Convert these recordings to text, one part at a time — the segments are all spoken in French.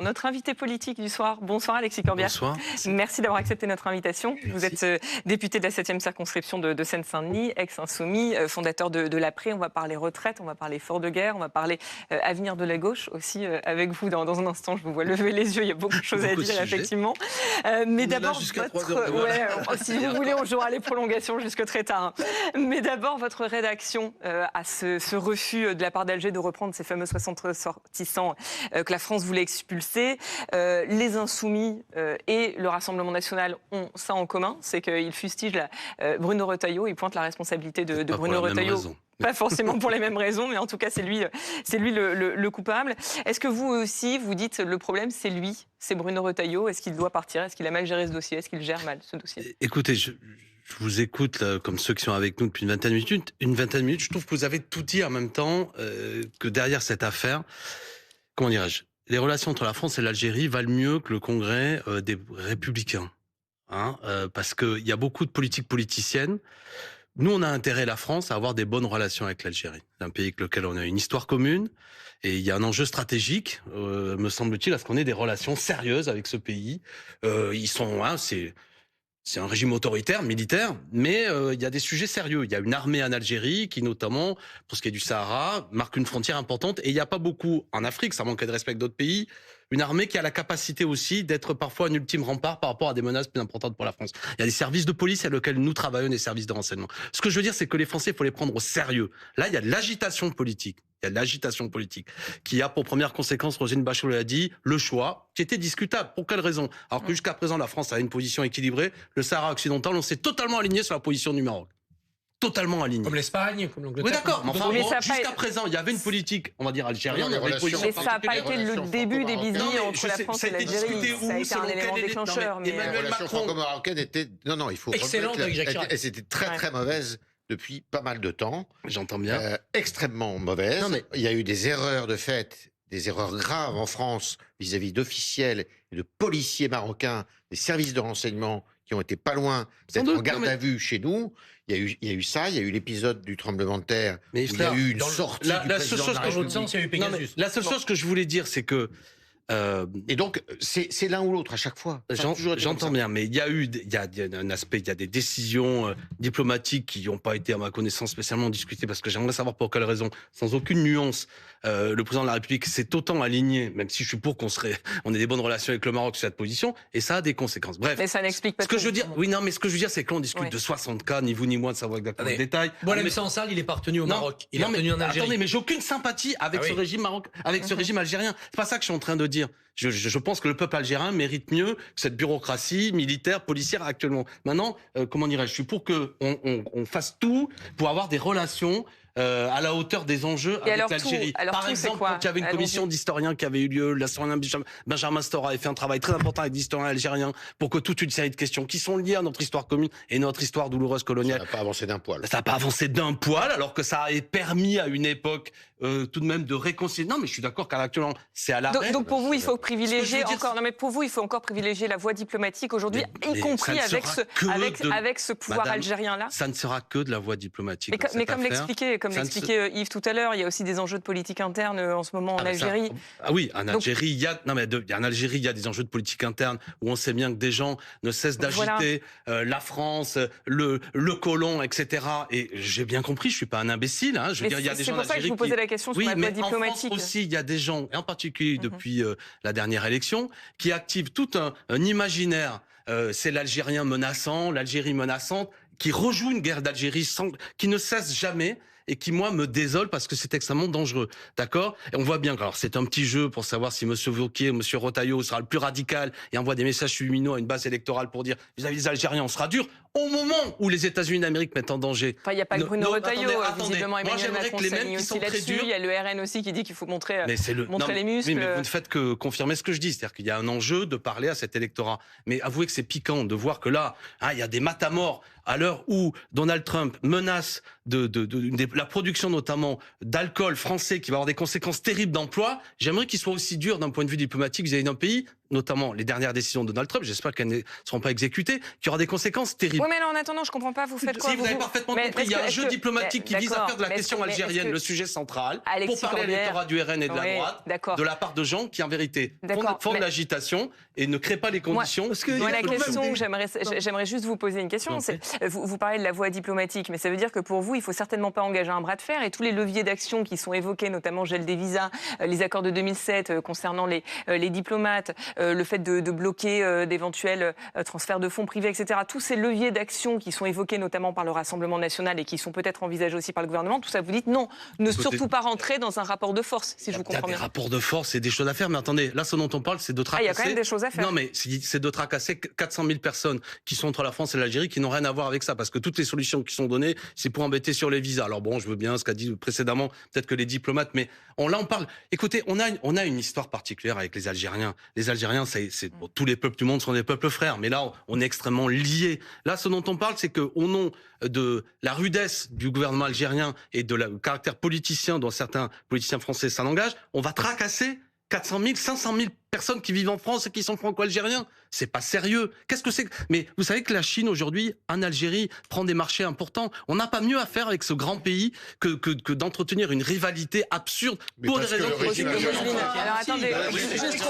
Notre invité politique du soir. Bonsoir Alexis Corbière. Bonsoir. Merci d'avoir accepté notre invitation. Merci. Vous êtes député de la 7e circonscription de Seine-Saint-Denis, ex-insoumis, fondateur de l'Après. On va parler retraite, on va parler fort de guerre, on va parler avenir de la gauche aussi avec vous dans un instant. Je vous vois lever les yeux, il y a beaucoup de choses à dire effectivement. Mais d'abord, si vous voulez, on jouera les prolongations jusque très tard. Mais d'abord, votre rédaction à ce refus de la part d'Alger de reprendre ces fameux 60 ressortissants que la France voulait expulser. Les Insoumis et le Rassemblement National ont ça en commun, c'est qu'ils fustigent Bruno Retailleau, ils pointent la responsabilité de Bruno Retailleau. Pas forcément pour les mêmes raisons, mais en tout cas, c'est lui le coupable. Est-ce que vous aussi, vous dites le problème, c'est lui, c'est Bruno Retailleau? Est-ce qu'il doit partir? Est-ce qu'il a mal géré ce dossier? Est-ce qu'il gère mal ce dossier? Écoutez, je vous écoute là, comme ceux qui sont avec nous depuis une vingtaine de minutes. Je trouve que vous avez tout dit en même temps que derrière cette affaire, comment dirais-je, les relations entre la France et l'Algérie valent mieux que le congrès des Républicains. Parce qu'il y a beaucoup de politiques politiciennes. Nous, on a intérêt, la France, à avoir des bonnes relations avec l'Algérie. C'est un pays avec lequel on a une histoire commune. Et il y a un enjeu stratégique, me semble-t-il, à ce qu'on ait des relations sérieuses avec ce pays. Ils sont... c'est un régime autoritaire, militaire, mais il y a des sujets sérieux. Il y a une armée en Algérie qui, notamment, pour ce qui est du Sahara, marque une frontière importante. Et il n'y a pas beaucoup en Afrique, ça manquait de respect d'autres pays, une armée qui a la capacité aussi d'être parfois un ultime rempart par rapport à des menaces plus importantes pour la France. Il y a des services de police avec lesquels nous travaillons, des services de renseignement. Ce que je veux dire, c'est que les Français, il faut les prendre au sérieux. Là, il y a de l'agitation politique. Il y a de l'agitation politique qui a pour première conséquence, Roselyne Bachelot l'a dit, le choix qui était discutable. Pour quelle raison? Alors que jusqu'à présent, la France a une position équilibrée. Le Sahara occidental, on s'est totalement aligné sur la position du Maroc. Totalement aligné. Comme l'Espagne, comme l'Angleterre. Oui, d'accord. Mais enfin, bon, jusqu'à présent, il y avait une politique, on va dire, algérienne. Mais ça n'a pas été le début des bisbilles entre la France et l'Algérie. Ça a été un élément déclencheur. Les relations franco-marocaines étaient... Non, il faut... Excellente avec Jacques Chirac. Elles étaient très mauvaises depuis pas mal de temps. J'entends bien. Extrêmement mauvaises. Il y a eu des erreurs de fait, des erreurs graves en France vis-à-vis d'officiels et de policiers marocains, des services de renseignement qui ont été pas loin d'être en garde à vue chez nous. Il y a eu ça, il y a eu l'épisode du tremblement de terre, où il y a eu une sortie du président de la République. La seule chose que je voulais dire, c'est que... Et donc, c'est l'un ou l'autre à chaque fois. J'entends bien, mais il y a un aspect, il y a des décisions diplomatiques qui n'ont pas été, à ma connaissance, spécialement discutées, parce que j'aimerais savoir pour quelle raison, sans aucune nuance, le président de la République s'est autant aligné, même si je suis pour on ait des bonnes relations avec le Maroc sur cette position, et ça a des conséquences. Bref. Mais ça n'explique pas ce que je veux dire, ce que je veux dire, c'est que l'on discute de 60 cas, ni vous ni moi de savoir exactement le détail. Bon, mais sans ça, il est parvenu au Maroc. Il est parvenu en Algérie. Attendez, mais j'ai aucune sympathie avec ce régime ce régime algérien. C'est pas ça que je suis en train de dire. Je pense que le peuple algérien mérite mieux que cette bureaucratie militaire, policière actuellement. Maintenant, comment dirais-je, je suis pour qu'on fasse tout pour avoir des relations à la hauteur des enjeux avec l'Algérie. Par exemple, quand il y avait une commission d'historiens qui avait eu lieu, l'historien Benjamin Stora avait fait un travail très important avec des historiens algériens pour que toute une série de questions qui sont liées à notre histoire commune et notre histoire douloureuse coloniale. Ça n'a pas avancé d'un poil. Ça n'a pas avancé d'un poil, alors que ça a permis à une époque tout de même de réconcilier. Non, mais je suis d'accord qu'actuellement, c'est à l'arrêt. Donc pour vous, il faut privilégier encore. Non, mais pour vous, il faut encore privilégier la voie diplomatique aujourd'hui, y compris avec ce pouvoir algérien-là. Ça ne sera que de la voie diplomatique. Mais comme l'expliquait Yves tout à l'heure, il y a aussi des enjeux de politique interne en ce moment en Algérie. Oui, en Algérie, il y a des enjeux de politique interne où on sait bien que des gens ne cessent d'agiter la France, le colon, etc. Et j'ai bien compris, je suis pas un imbécile. Je veux dire, il y a des gens en Algérie. C'est pour ça que je vous posais la question sur la voie diplomatique. En France aussi, il y a des gens, et en particulier depuis la dernière élection, qui activent tout un imaginaire. C'est l'Algérien menaçant, l'Algérie menaçante, qui rejoue une guerre d'Algérie qui ne cesse jamais et qui, moi, me désole parce que c'est extrêmement dangereux. D'accord? Et on voit bien que, alors, c'est un petit jeu pour savoir si M. Wauquiez, M. Retailleau sera le plus radical et envoie des messages subliminaux à une base électorale pour dire vis-à-vis des Algériens, on sera dur. Au moment où les États-Unis d'Amérique mettent en danger. Enfin, il n'y a pas que Bruno Retailleau, visiblement Emmanuel Macron s'aligne aussi là-dessus. Il y a le RN aussi qui dit qu'il faut montrer les muscles. Oui, mais vous ne faites que confirmer ce que je dis. C'est-à-dire qu'il y a un enjeu de parler à cet électorat. Mais avouez que c'est piquant de voir que là, il y a des matamores à l'heure où Donald Trump menace de la production notamment d'alcool français qui va avoir des conséquences terribles d'emploi. J'aimerais qu'il soit aussi dur d'un point de vue diplomatique vis-à-vis d'un pays, notamment les dernières décisions de Donald Trump, j'espère qu'elles ne seront pas exécutées, qui aura des conséquences terribles. Oui, mais alors en attendant, je comprends pas, vous faites quoi? Si vous avez parfaitement compris, il y a un jeu diplomatique qui vise à faire de la question algérienne le sujet central pour parler à l'électorat du RN et de la droite, de la part de gens qui, en vérité, font de l'agitation et ne créent pas les conditions. Moi, la question, j'aimerais juste vous poser une question. Vous parlez de la voie diplomatique, mais ça veut dire que pour vous, il faut certainement pas engager un bras de fer et tous les leviers d'action qui sont évoqués, notamment gel des visas, les accords de 2007 concernant les diplomates, le fait de bloquer d'éventuels transferts de fonds privés, etc. Tous ces leviers d'action qui sont évoqués notamment par le Rassemblement national et qui sont peut-être envisagés aussi par le gouvernement, tout ça, vous dites non, ne surtout pas rentrer dans un rapport de force, si je vous comprends bien. Il y a des rapports de force et des choses à faire, mais attendez, là, ce dont on parle, c'est de tracasser... il y a quand même des choses à faire. Non, mais c'est de tracasser 400 000 personnes qui sont entre la France et l'Algérie qui n'ont rien à voir avec ça, parce que toutes les solutions qui sont données, c'est pour embêter sur les visas. Alors bon, je veux bien ce qu'a dit précédemment, peut-être que les diplomates, mais là, on parle... Écoutez, on a une histoire particulière avec les Algériens. Les Algériens, bon, tous les peuples du monde sont des peuples frères, mais là, on est extrêmement liés. Là, ce dont on parle, c'est qu'au nom de la rudesse du gouvernement algérien et de le caractère politicien dont certains politiciens français s'en engagent, on va tracasser 400 000, 500 000 personnes qui vivent en France et qui sont franco-algériens. C'est pas sérieux. Qu'est-ce que c'est? Mais vous savez que la Chine, aujourd'hui, en Algérie, prend des marchés importants. On n'a pas mieux à faire avec ce grand pays que d'entretenir une rivalité absurde pour des raisons... Alors attendez, juste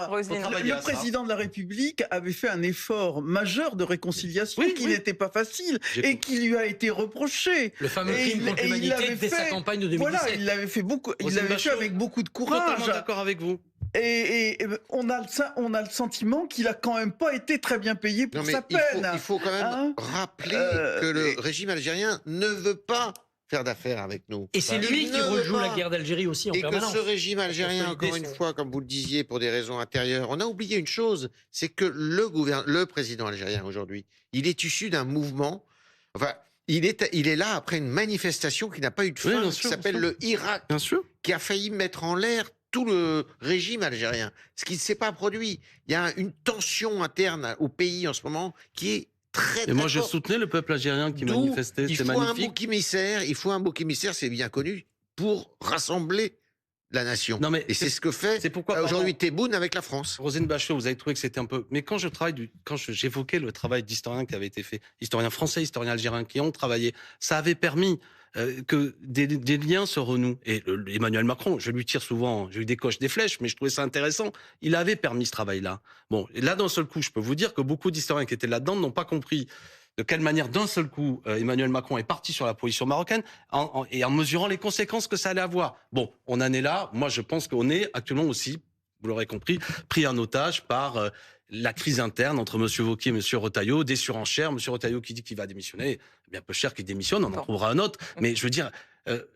Roselyne. Le président de la République avait fait un effort majeur de réconciliation qui n'était pas facile et qui lui a été reproché. Le fameux crime contre l'humanité dès sa campagne de 2017. Voilà, il l'avait fait avec beaucoup de courage. Totalement d'accord avec vous. Et on a le sentiment qu'il a quand même pas été très bien payé pour sa peine. Il faut quand même rappeler que le régime algérien ne veut pas faire d'affaires avec nous. Et c'est lui qui rejoue la guerre d'Algérie aussi en permanence. Et que ce régime algérien, encore une fois, comme vous le disiez, pour des raisons intérieures, on a oublié une chose, c'est que le président algérien aujourd'hui, il est issu d'un mouvement, enfin, il est là après une manifestation qui n'a pas eu de fin, qui s'appelle le Irak, qui a failli mettre en l'air tout le régime algérien, ce qui ne s'est pas produit. Il y a une tension interne au pays en ce moment qui est très Et moi, je soutenais le peuple algérien qui manifestait, c'est magnifique. Il faut un bouc émissaire, c'est bien connu, pour rassembler la nation. Non, mais et c'est ce que fait aujourd'hui Tebboune avec la France. Roselyne Bachelot, vous avez trouvé que c'était un peu... Mais quand j'évoquais le travail d'historien qui avait été fait, historiens français, historiens algériens qui ont travaillé, ça avait permis que des liens se renouent. Et Emmanuel Macron, je lui tire souvent, je lui décoche des flèches, mais je trouvais ça intéressant. Il avait permis ce travail-là. Bon, et là, d'un seul coup, je peux vous dire que beaucoup d'historiens qui étaient là-dedans n'ont pas compris de quelle manière, d'un seul coup, Emmanuel Macron est parti sur la position marocaine et en mesurant les conséquences que ça allait avoir. Bon, on en est là. Moi, je pense qu'on est actuellement aussi, vous l'aurez compris, pris en otage par la crise interne entre M. Wauquiez et M. Retailleau, des surenchères. M. Retailleau qui dit qu'il va démissionner, bien peu cher qu'il démissionne, on en trouvera un autre. Mais je veux dire,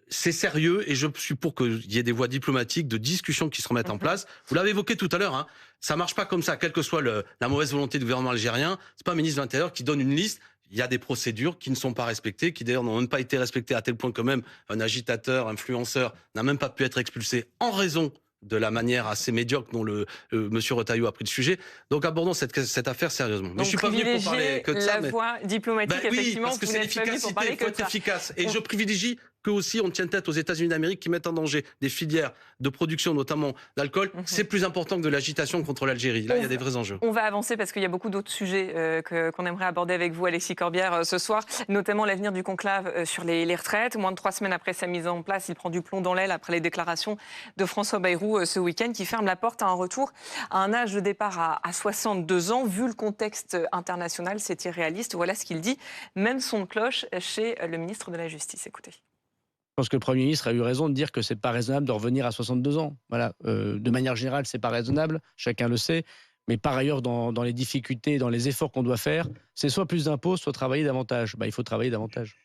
c'est sérieux et je suis pour qu'il y ait des voies diplomatiques, de discussions qui se remettent en place. Vous l'avez évoqué tout à l'heure, hein, ça marche pas comme ça, quelle que soit la mauvaise volonté du gouvernement algérien. C'est pas un ministre de l'Intérieur qui donne une liste. Il y a des procédures qui ne sont pas respectées, qui d'ailleurs n'ont même pas été respectées à tel point que même un agitateur, influenceur n'a même pas pu être expulsé en raison de la manière assez médiocre dont monsieur Retailleau a pris le sujet. Donc abordons cette affaire sérieusement. Mais donc, je suis pas venu pour parler que de ça. La voie diplomatique, effectivement, parce que c'est l'efficacité, il faut être efficace. Et je privilégie que aussi on tienne tête aux États-Unis d'Amérique qui mettent en danger des filières de production, notamment d'alcool. C'est plus important que de l'agitation contre l'Algérie. Là, il y a des vrais enjeux. On va avancer parce qu'il y a beaucoup d'autres sujets qu'on aimerait aborder avec vous, Alexis Corbière, ce soir, notamment l'avenir du conclave sur les retraites. Moins de 3 semaines après sa mise en place, il prend du plomb dans l'aile après les déclarations de François Bayrou ce week-end qui ferme la porte à un retour à un âge de départ à 62 ans. Vu le contexte international, c'est irréaliste. Voilà ce qu'il dit. Même son de cloche chez le ministre de la Justice. Écoutez. Je pense que le Premier ministre a eu raison de dire que c'est pas raisonnable de revenir à 62 ans. Voilà. De manière générale, c'est pas raisonnable, chacun le sait. Mais par ailleurs, dans les difficultés, dans les efforts qu'on doit faire, c'est soit plus d'impôts, soit travailler davantage. Il faut travailler davantage.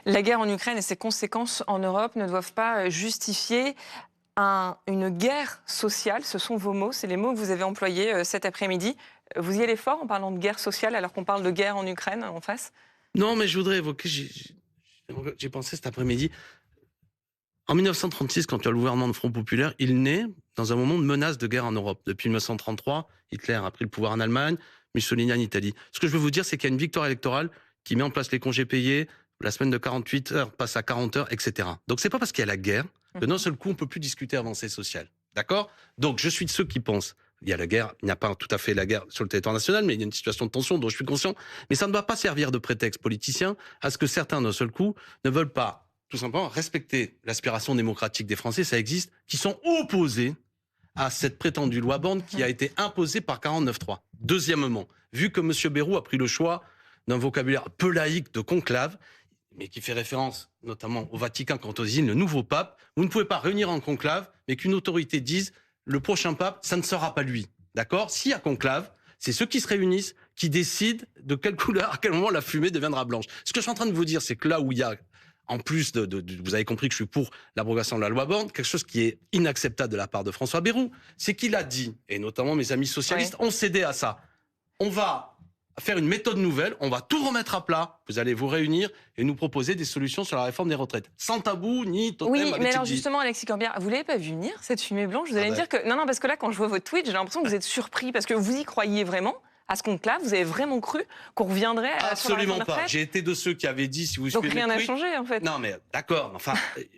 La guerre en Ukraine et ses conséquences en Europe ne doivent pas justifier une guerre sociale. Ce sont vos mots, c'est les mots que vous avez employés cet après-midi. Vous y allez fort en parlant de guerre sociale alors qu'on parle de guerre en Ukraine en face? Non, mais je voudrais évoquer... J'ai pensé cet après-midi. En 1936, quand il y a le gouvernement de Front Populaire, il naît dans un moment de menace de guerre en Europe. Depuis 1933, Hitler a pris le pouvoir en Allemagne, Mussolini en Italie. Ce que je veux vous dire, c'est qu'il y a une victoire électorale qui met en place les congés payés, la semaine de 48 heures passe à 40 heures, etc. Donc c'est pas parce qu'il y a la guerre que d'un seul coup on peut plus discuter avancée sociale. D'accord? Donc je suis de ceux qui pensent il y a la guerre, il n'y a pas tout à fait la guerre sur le territoire national, mais il y a une situation de tension dont je suis conscient. Mais ça ne doit pas servir de prétexte politicien à ce que certains, d'un seul coup, ne veulent pas, tout simplement, respecter l'aspiration démocratique des Français, ça existe, qui sont opposés à cette prétendue loi Borne qui a été imposée par 49.3. Deuxièmement, vu que M. Bayrou a pris le choix d'un vocabulaire peu laïque de conclave, mais qui fait référence notamment au Vatican quand on désigne le nouveau pape, vous ne pouvez pas réunir en conclave, mais qu'une autorité dise le prochain pape, ça ne sera pas lui. D'accord ? S'il y a conclave, c'est ceux qui se réunissent qui décident de quelle couleur, à quel moment la fumée deviendra blanche. Ce que je suis en train de vous dire, c'est que là où il y a, en plus vous avez compris que je suis pour l'abrogation de la loi Borne, quelque chose qui est inacceptable de la part de François Bayrou, c'est qu'il a dit, et notamment mes amis socialistes ont cédé à ça, on va faire une méthode nouvelle, on va tout remettre à plat, vous allez vous réunir et nous proposer des solutions sur la réforme des retraites. Sans tabou, ni totem. Oui, mais alors justement, Alexis Corbière, vous l'avez pas vu venir, cette fumée blanche? Vous allez me dire que... Non, parce que là, quand je vois votre tweet, j'ai l'impression que vous êtes surpris, parce que vous y croyez vraiment à ce conclave, vous avez vraiment cru qu'on reviendrait à Absolument pas. J'ai été de ceux qui avaient dit, si vous donc suivez rien n'a changé, en fait. Non, mais d'accord. Enfin,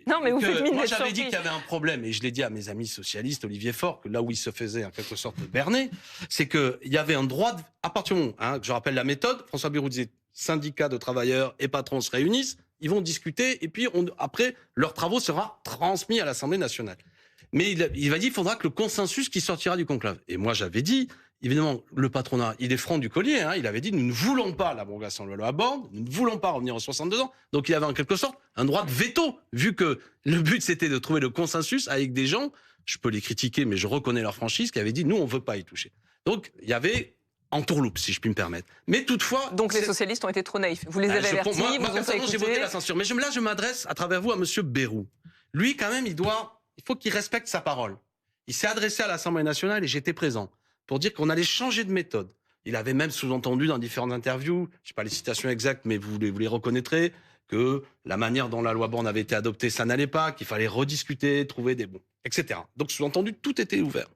non, mais vous faites mine moi, d'être j'avais dit surpris. qu'il y avait un problème, et je l'ai dit à mes amis socialistes, Olivier Faure, que là où il se faisait en quelque sorte berner, c'est qu'il y avait un droit, à partir du moment, je rappelle la méthode, François Bayrou disait, syndicats de travailleurs et patrons se réunissent, ils vont discuter, et puis après, leurs travaux sera transmis à l'Assemblée nationale. Mais il va dire, il faudra que le consensus qui sortira du conclave. Et moi, j'avais dit, évidemment, le patronat, il est franc du collier. Il avait dit, nous ne voulons pas l'abrogation de la loi Borne, nous ne voulons pas revenir aux 62 ans. Donc, il avait en quelque sorte un droit de veto, vu que le but, c'était de trouver le consensus avec des gens, je peux les critiquer, mais je reconnais leur franchise, qui avaient dit, nous, on ne veut pas y toucher. Donc, il y avait entourloupe, si je puis me permettre. Mais toutefois... Donc, les socialistes ont été trop naïfs. Vous les avez avertis, moi, vous ont fait écouter. j'ai voté la censure. Mais là, je m'adresse à travers vous à M. Bayrou. Lui, quand même, il faut qu'il respecte sa parole. Il s'est adressé à l'Assemblée nationale et j'étais présent pour dire qu'on allait changer de méthode. Il avait même sous-entendu dans différentes interviews, je ne sais pas les citations exactes, mais vous les reconnaîtrez, que la manière dont la loi Borne avait été adoptée, ça n'allait pas, qu'il fallait rediscuter, trouver des bons, etc. Donc sous-entendu, tout était ouvert.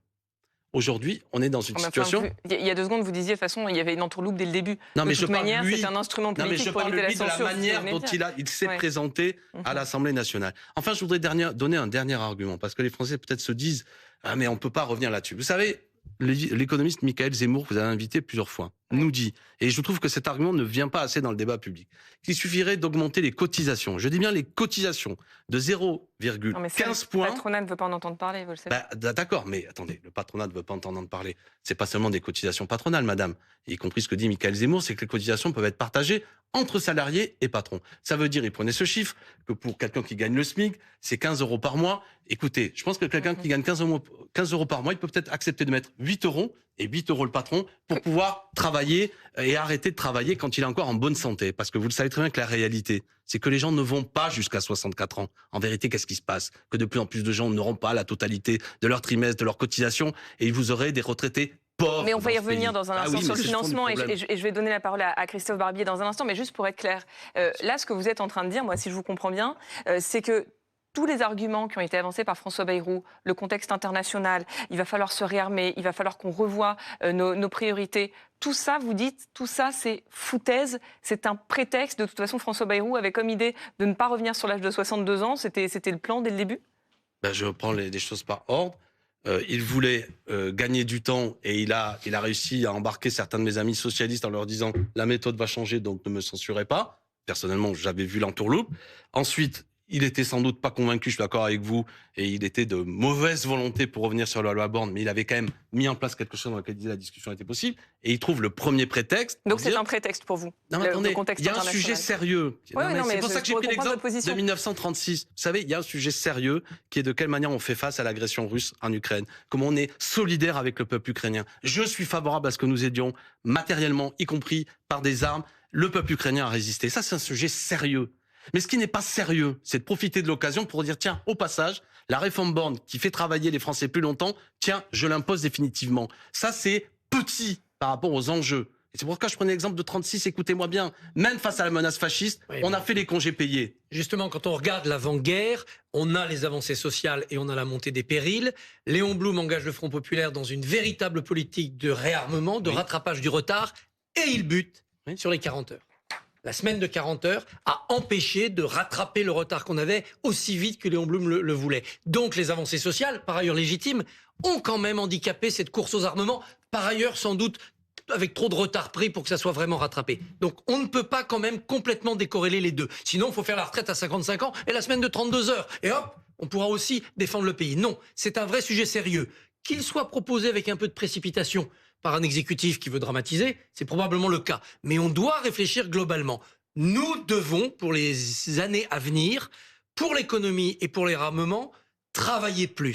Aujourd'hui, on est dans une situation... Il y a 2 secondes, vous disiez, de toute façon, il y avait une entourloupe dès le début. Non, mais de toute manière, c'est un instrument politique pour éviter la censure. De la manière dont il s'est présenté à l'Assemblée nationale. Enfin, je voudrais donner un dernier argument, parce que les Français peut-être se disent « Ah, mais on ne peut pas revenir là-dessus ». Vous savez, l'économiste Michael Zemmour, que vous avez invité plusieurs fois, nous dit, et je trouve que cet argument ne vient pas assez dans le débat public, qu'il suffirait d'augmenter les cotisations. Je dis bien les cotisations de 0,15 points. Le patronat ne veut pas en entendre parler, vous le savez. D'accord, mais attendez, le patronat ne veut pas entendre parler. C'est pas seulement des cotisations patronales, madame. Y compris ce que dit Michael Zemmour, c'est que les cotisations peuvent être partagées entre salariés et patrons. Ça veut dire, il prenait ce chiffre, que pour quelqu'un qui gagne le SMIC, c'est 15 € par mois. Écoutez, je pense que quelqu'un qui gagne 15 € par mois, il peut peut-être accepter de mettre 8 € et 8 € le patron pour pouvoir travailler et arrêter de travailler quand il est encore en bonne santé. Parce que vous le savez très bien que la réalité, c'est que les gens ne vont pas jusqu'à 64 ans. En vérité, qu'est-ce qui se passe? Que de plus en plus de gens n'auront pas la totalité de leur trimestre, de leur cotisation, et vous aurez des retraités pauvres. Mais on va y revenir dans un instant sur le financement, et problème. je vais donner la parole à Christophe Barbier dans un instant, mais juste pour être clair, là, ce que vous êtes en train de dire, moi, si je vous comprends bien, c'est que tous les arguments qui ont été avancés par François Bayrou, le contexte international, il va falloir se réarmer, il va falloir qu'on revoie nos priorités. Tout ça, vous dites, tout ça, c'est foutaise, c'est un prétexte. De toute façon, François Bayrou avait comme idée de ne pas revenir sur l'âge de 62 ans. C'était le plan dès le début? Je prends les choses par ordre. Il voulait gagner du temps et il a réussi à embarquer certains de mes amis socialistes en leur disant « la méthode va changer, donc ne me censurez pas ». Personnellement, j'avais vu l'entourloupe. Ensuite, il était sans doute pas convaincu, je suis d'accord avec vous, et il était de mauvaise volonté pour revenir sur la loi Borne, mais il avait quand même mis en place quelque chose dans lequel il disait la discussion était possible, et il trouve le premier prétexte. Donc c'est un prétexte pour vous? Non, mais attendez, il y a un sujet sérieux. C'est pour ça que j'ai pris l'exemple de 1936. Vous savez, il y a un sujet sérieux qui est de quelle manière on fait face à l'agression russe en Ukraine, comment on est solidaire avec le peuple ukrainien. Je suis favorable à ce que nous aidions matériellement, y compris par des armes, le peuple ukrainien à résister. Ça, c'est un sujet sérieux. Mais ce qui n'est pas sérieux, c'est de profiter de l'occasion pour dire, tiens, au passage, la réforme Borne qui fait travailler les Français plus longtemps, tiens, je l'impose définitivement. Ça, c'est petit par rapport aux enjeux. Et c'est pourquoi je prenais l'exemple de 36, écoutez-moi bien, même face à la menace fasciste, on a fait les congés payés. Justement, quand on regarde l'avant-guerre, on a les avancées sociales et on a la montée des périls. Léon Blum engage le Front populaire dans une véritable politique de réarmement, de rattrapage du retard, et il bute sur les 40 heures. La semaine de 40 heures a empêché de rattraper le retard qu'on avait aussi vite que Léon Blum le voulait. Donc les avancées sociales, par ailleurs légitimes, ont quand même handicapé cette course aux armements. Par ailleurs, sans doute, avec trop de retard pris pour que ça soit vraiment rattrapé. Donc on ne peut pas quand même complètement décorréler les deux. Sinon, il faut faire la retraite à 55 ans et la semaine de 32 heures. Et hop, on pourra aussi défendre le pays. Non, c'est un vrai sujet sérieux. Qu'il soit proposé avec un peu de précipitation par un exécutif qui veut dramatiser, c'est probablement le cas. Mais on doit réfléchir globalement. Nous devons, pour les années à venir, pour l'économie et pour les armements, travailler plus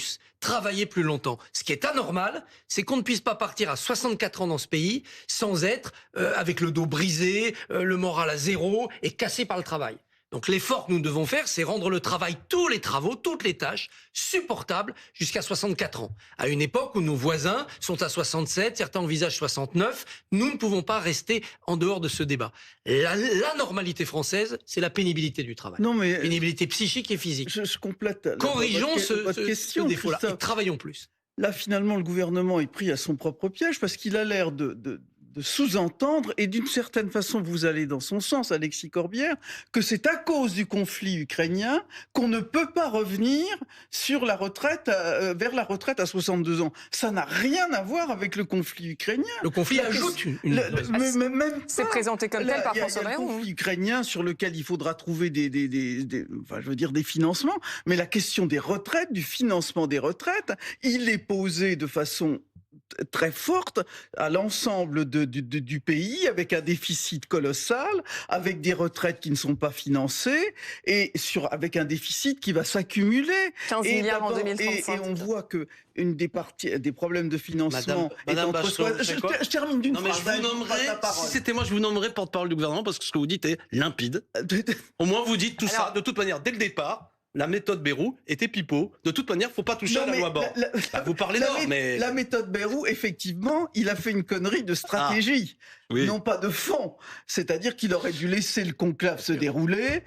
longtemps. Ce qui est anormal, c'est qu'on ne puisse pas partir à 64 ans dans ce pays sans être avec le dos brisé, le moral à zéro et cassé par le travail. Donc l'effort que nous devons faire, c'est rendre le travail, tous les travaux, toutes les tâches, supportables jusqu'à 64 ans. À une époque où nos voisins sont à 67, certains envisagent 69, nous ne pouvons pas rester en dehors de ce débat. La normalité française, c'est la pénibilité du travail. Non, mais pénibilité psychique et physique. je complète. Corrigeons votre question, ce défaut-là Christophe. et travaillons plus. Là, finalement, le gouvernement est pris à son propre piège parce qu'il a l'air de sous-entendre, et d'une certaine façon, vous allez dans son sens, Alexis Corbière, que c'est à cause du conflit ukrainien qu'on ne peut pas revenir sur la retraite, vers la retraite à 62 ans. Ça n'a rien à voir avec le conflit ukrainien. Le conflit ajoute une... C'est présenté comme tel par François Bayrou. Il y a le conflit ukrainien sur lequel il faudra trouver des financements, mais la question des retraites, du financement des retraites, il est posé de façon très forte à l'ensemble du pays, avec un déficit colossal, avec des retraites qui ne sont pas financées, et avec un déficit qui va s'accumuler. 15 milliards en 2035. Et on voit que une des problèmes de financement Madame est entre... Je termine d'une phrase. Mais je vous nommerai, si c'était moi, je vous nommerai porte-parole du gouvernement, parce que ce que vous dites est limpide. Au moins, vous dites tout ça, de toute manière, dès le départ. La méthode Bayrou était pipeau. De toute manière, faut pas toucher à la loi Borne. Vous parlez d'or, mais... La méthode Bayrou, effectivement, il a fait une connerie de stratégie, non pas de fond. C'est-à-dire qu'il aurait dû laisser le conclave se dérouler.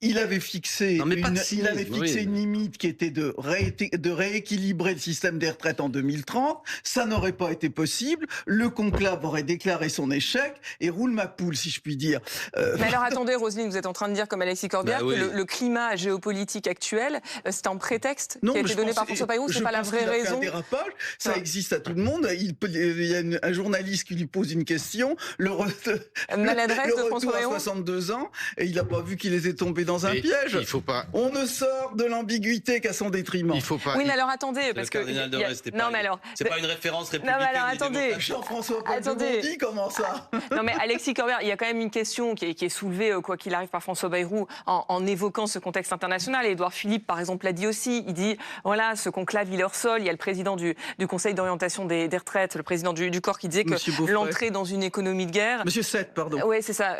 Il avait fixé, une limite qui était de rééquilibrer le système des retraites en 2030. Ça n'aurait pas été possible. Le conclave aurait déclaré son échec et roule ma poule, si je puis dire. Mais alors attendez, Roselyne, vous êtes en train de dire, comme Alexis Corbière, que le climat géopolitique actuel, c'est un prétexte qui a été donné par François Bayrou, c'est pas la vraie raison. Un dérapage, ça existe à tout le monde. Il y a un journaliste qui lui pose une question. Maladresse de François Bayrou. À 62 ans, et il n'a pas vu qu'il était tombé dans un piège. Il faut pas. On ne sort de l'ambiguïté qu'à son détriment. Il faut pas. Oui, mais alors attendez, parce que c'est pas une référence républicaine. Non, mais alors attendez. Jean-François Bayrou, comment ça? Non, mais Alexis Corbière, il y a quand même une question qui est soulevée, quoi qu'il arrive, par François Bayrou, en évoquant ce contexte international. Et Édouard Philippe, par exemple, l'a dit aussi. Il dit, voilà, ce conclave, il est hors sol. Il y a le président du Conseil d'orientation des retraites, le président du corps, qui disait que l'entrée dans une économie de guerre. Monsieur Sett, pardon. Oui, c'est ça.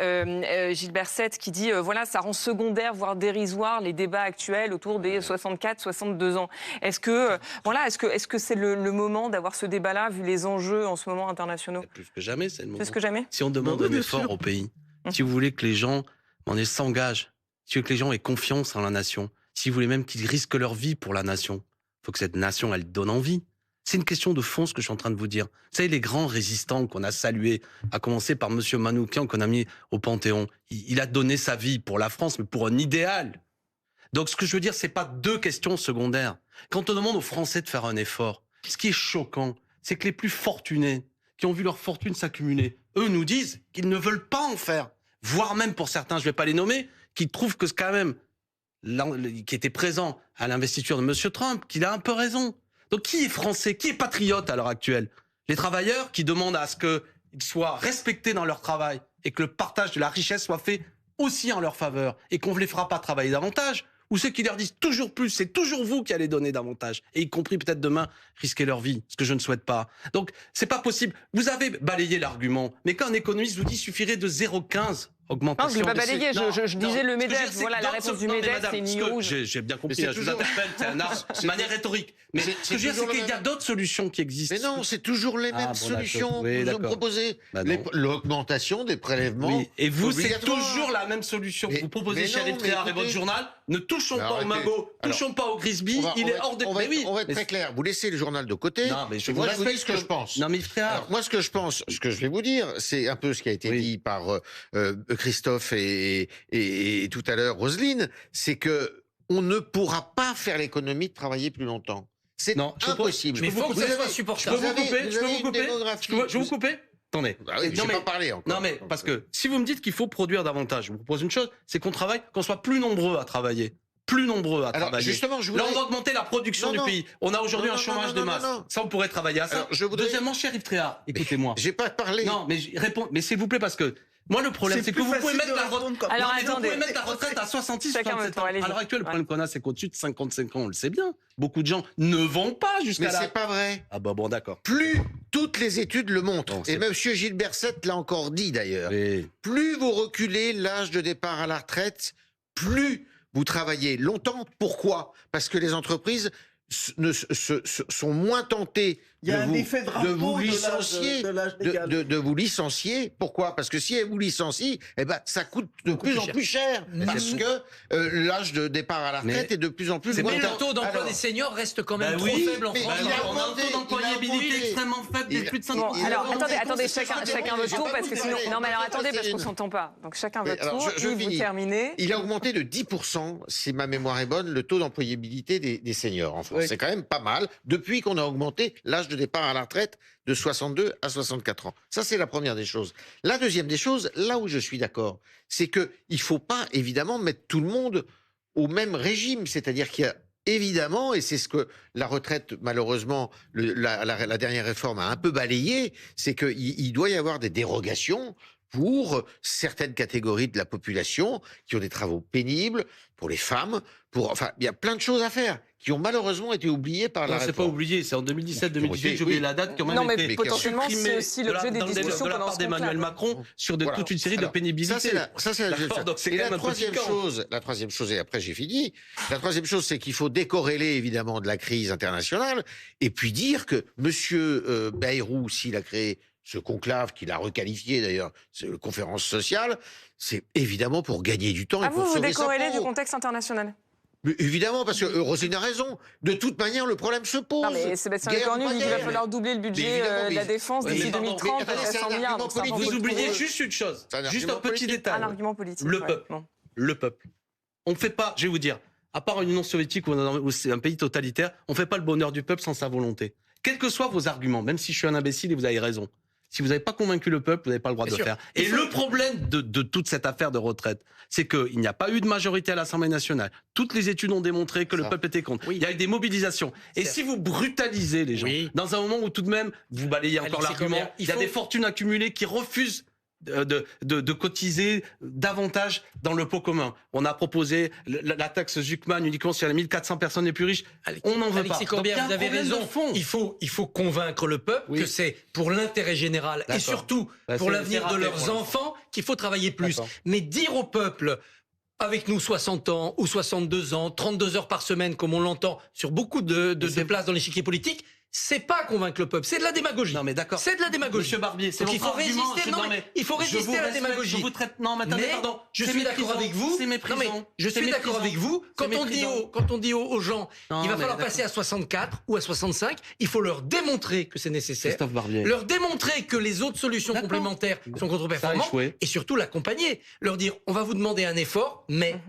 Gilbert Sett qui dit, voilà, ça rend secondaire, voire dérisoire, les débats actuels autour des 64-62 ans. Est-ce que c'est le moment d'avoir ce débat-là, vu les enjeux en ce moment internationaux? Plus que jamais, c'est le moment. Plus que jamais. Si on demande un effort au pays, si vous voulez que les gens s'engagent, si vous voulez que les gens aient confiance en la nation, si vous voulez même qu'ils risquent leur vie pour la nation, il faut que cette nation, elle donne envie. C'est une question de fond, ce que je suis en train de vous dire. Vous savez, les grands résistants qu'on a salués, à commencer par Monsieur Manoukian, qu'on a mis au Panthéon, il a donné sa vie pour la France, mais pour un idéal. Donc, ce que je veux dire, c'est pas deux questions secondaires. Quand on demande aux Français de faire un effort, ce qui est choquant, c'est que les plus fortunés, qui ont vu leur fortune s'accumuler, eux nous disent qu'ils ne veulent pas en faire. Voire même pour certains, je vais pas les nommer, qui trouvent que c'est quand même, qui était présent à l'investiture de Monsieur Trump, qu'il a un peu raison. Donc qui est français, qui est patriote à l'heure actuelle? Les travailleurs qui demandent à ce qu'ils soient respectés dans leur travail et que le partage de la richesse soit fait aussi en leur faveur et qu'on ne les fera pas travailler davantage, ou ceux qui leur disent toujours plus, c'est toujours vous qui allez donner davantage, et y compris peut-être demain risquer leur vie, ce que je ne souhaite pas. Donc c'est pas possible. Vous avez balayé l'argument, mais quand un économiste vous dit qu'il suffirait de 0,15 augmentation. Non, je ne l'ai pas balayé, je disais le MEDEF. Voilà, la réponse du MEDEF, c'est une ligne rouge. J'ai bien compris, je vous interpelle, c'est un art, de manière rhétorique. Mais ce que je veux dire, c'est qu'il y a d'autres solutions qui existent. Mais non, c'est toujours les mêmes solutions que vous proposez. L'augmentation des prélèvements. Oui. Et vous, c'est toujours la même solution. Vous proposez chez Eritrea et votre journal, ne touchons pas au Mago, touchons pas au Grisby, il est hors de... On va être très clair, vous laissez le journal de côté. Non, mais je vous dis ce que je pense. Non, mais frère... Moi, ce que je pense, ce que je vais vous dire, c'est un peu ce qui a été dit par Christophe et tout à l'heure Roselyne, c'est que on ne pourra pas faire l'économie de travailler plus longtemps. C'est impossible. Mais il faut que ça soit supportable. Je peux vous couper Attendez. Bah oui, pas parlé encore. Non, mais parce que si vous me dites qu'il faut produire davantage, je vous propose une chose, c'est qu'on travaille, qu'on soit plus nombreux à travailler. Travailler. Justement, Là, on va augmenter la production du pays. On a aujourd'hui un chômage de masse. Ça, on pourrait travailler à ça. Deuxièmement, cher Yves Tréhard, écoutez-moi. J'ai pas parlé. Non, mais réponds. Mais s'il vous plaît, parce que moi, le problème, c'est que vous pouvez mettre la retraite à 66, 67 ans. À l'heure actuelle, le problème qu'on a, c'est qu'au-dessus de 55 ans, on le sait bien. Beaucoup de gens ne vont pas jusqu'à là. Mais c'est pas vrai. Ah bah bon, d'accord. Plus toutes les études le montrent, et M. Gilles Berset l'a encore dit d'ailleurs, plus vous reculez l'âge de départ à la retraite, plus vous travaillez longtemps. Pourquoi? Parce que les entreprises sont moins tentées de vous licencier. De vous licencier. Pourquoi? Parce que si elles vous licencient, ça coûte de plus en plus cher. Parce que l'âge de départ à la retraite est de plus en plus lointain. Mais le taux d'emploi des seniors reste quand même trop faible en France. On a un taux d'employabilité extrêmement faible des plus de 50 ans. Alors attendez, chacun votre tour, parce que sinon... Non mais alors attendez, parce qu'on ne s'entend pas. Donc chacun votre tour, vous terminez. Il a augmenté de 10%, si ma mémoire est bonne, le taux d'employabilité des seniors en France. C'est quand même pas mal, depuis qu'on a augmenté l'âge de départ à la retraite de 62 à 64 ans. Ça, c'est la première des choses. La deuxième des choses, là où je suis d'accord, c'est qu'il ne faut pas, évidemment, mettre tout le monde au même régime. C'est-à-dire qu'il y a évidemment, et c'est ce que la retraite, malheureusement, la dernière réforme a un peu balayé, c'est qu'il doit y avoir des dérogations pour certaines catégories de la population qui ont des travaux pénibles, pour les femmes, enfin, il y a plein de choses à faire qui ont malheureusement été oubliées par la réforme. C'est pas oublié, c'est en 2017-2018, j'ai oublié la date, qui ont même été potentiellement, c'est aussi l'objet des discussions de la part d'Emmanuel Macron sur toute une série de pénibilité. Et la troisième chose, et après j'ai fini, la troisième chose, c'est qu'il faut décorréler évidemment de la crise internationale et puis dire que M. Bayrou, s'il a créé ce conclave qu'il a requalifié d'ailleurs, c'est la conférence sociale, c'est évidemment pour gagner du temps et pour sauver sa peau. Vous décorrélez du contexte international? Mais évidemment, parce que Roselyne a raison. De toute manière, le problème se pose. Non, mais Sébastien Lecornu dit qu'il va falloir doubler le budget de la défense d'ici 2030 à 100 milliards. Vous oubliez juste une chose, juste un petit détail. Un argument politique. Le peuple. On ne fait pas, je vais vous dire, à part une Union soviétique où c'est un pays totalitaire, on ne fait pas le bonheur du peuple sans sa volonté. Quels que soient vos arguments, même si je suis un imbécile et vous avez raison. Si vous n'avez pas convaincu le peuple, vous n'avez pas le droit de le faire. Et le problème de toute cette affaire de retraite, c'est qu'il n'y a pas eu de majorité à l'Assemblée nationale. Toutes les études ont démontré que le peuple était contre. Il y a eu des mobilisations. Et si vous brutalisez les gens, dans un moment où tout de même, vous balayez encore l'argument, il y a des fortunes accumulées qui refusent de cotiser davantage dans le pot commun. On a proposé la taxe Zuckman uniquement sur les 1400 personnes les plus riches. On n'en veut pas. Alexis Corbière, vous avez raison. Il faut convaincre le peuple que c'est pour l'intérêt général et surtout pour l'avenir de leurs enfants qu'il faut travailler plus. Mais dire au peuple, avec nous 60 ans ou 62 ans, 32 heures par semaine, comme on l'entend sur beaucoup de places dans l'échiquier politique, c'est pas convaincre le peuple, c'est de la démagogie. Non mais d'accord. C'est de la démagogie. Monsieur Barbier, c'est donc il faut résister. Il faut résister à la démagogie. Je vous traite. Non, mais attendez, pardon. Je suis d'accord avec vous. C'est méprisant. Non, mais je suis d'accord avec vous. Quand on dit aux gens, il va falloir passer à 64 ou à 65, il faut leur démontrer que c'est nécessaire. Christophe Barbier. Leur démontrer que les autres solutions complémentaires sont contre-performantes et surtout l'accompagner. Leur dire, on va vous demander un effort, mais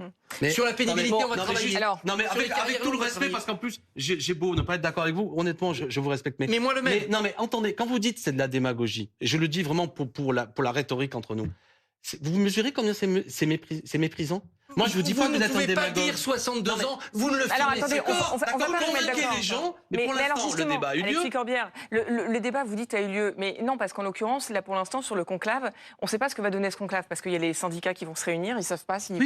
sur la pénibilité, on va travailler. Non mais avec tout le respect, parce qu'en plus, j'ai beau ne pas être d'accord avec vous, honnêtement, je vous respecte. Mais moi le même. Non mais entendez, quand vous dites c'est de la démagogie, et je le dis vraiment pour la rhétorique entre nous, vous mesurez combien c'est méprisant? Moi, je vous dis pas que vous êtes un démagogue. Vous ne pouvez pas dire 62 ans, vous ne le faites pas. Alors attendez, on va pas vous mettre d'accord. Les gens, mais pour l'instant, le débat a eu lieu. Alexis Corbière, le débat, vous dites, a eu lieu. Mais non, parce qu'en l'occurrence, là, pour l'instant, sur le conclave, on ne sait pas ce que va donner ce conclave, parce qu'il y a les syndicats qui vont se réunir, ils ne savent pas s'ils